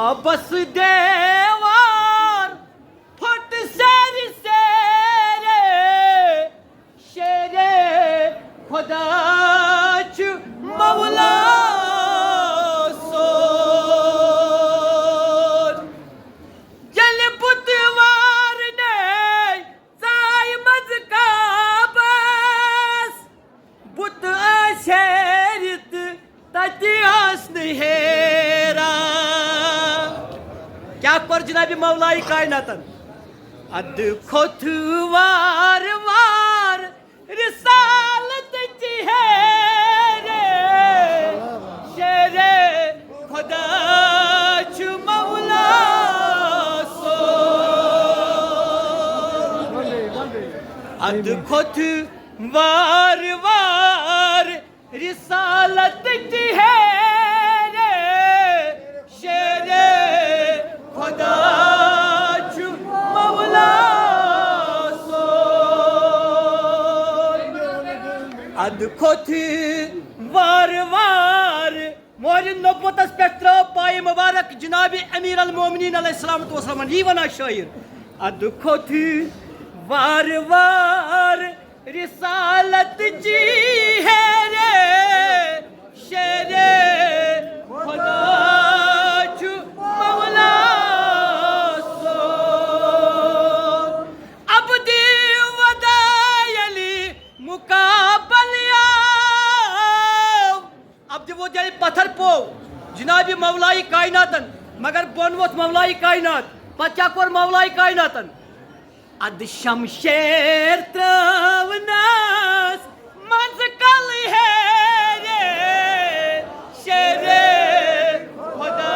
बस देवार फुट सेर सेरे शेरे खुदा च मौला सोर जल बुधवार ने जाय मज का बस बुत शेरित ततियास हेरा क्या कर जनाबी मौलाई कायनातन अद खोथ वार वार रिसालत चेहरे शेरे खुदा च मौला सो अद खोथ वार वार रिसालत चेहरे शेरे खुदा च मौला सो अद खोथ वार वार मोर नबुवतस पे पाय मुबारक जनाब अमीर अल मोमिनीन अलैहिस्सलाम यी वना शायर अद खोथ वार वार रिसालत जी है रे शेरे खुदा च मौला सो अब्दी वदायली मुकाबलिया अब वो जल पत्थर पो जनाबी मौलाई कायनातन मगर बोनवत मौलाई कायनात पत क्या कोर मौलाई कायनातन अद शमशेर त्रवनास मंज कल है रे शेरे खुदा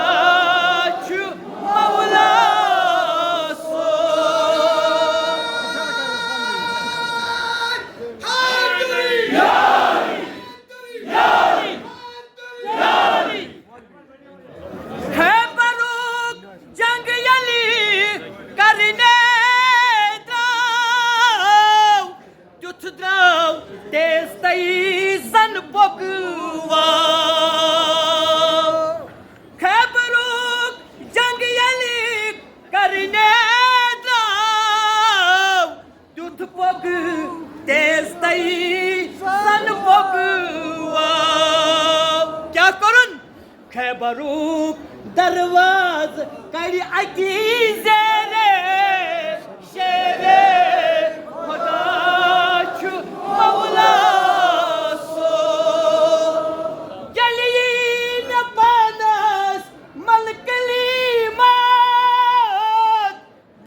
च मौला सो है बरूक जंग यली करने तेज तईसन पकवा खबरूक जंग यली करने दाव तुथ पग तेज तईसन पकवा क्या करुन खबरूक दरवाज करी अकीजे रे शेरे खुदा च मौला सो जलीन पानस मलकलीमात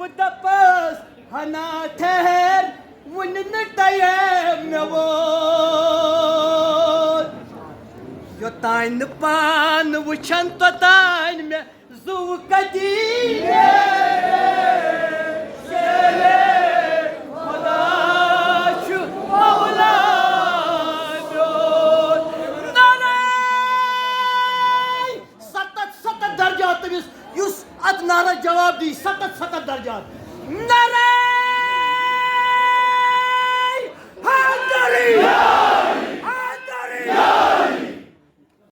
बुदपस हना ठहर वुन तयम नवो यो ताइन पान वुछन तो ताइन में जु कदी नारा जवाब दी सतत सतत दर्जात नारे हैदरी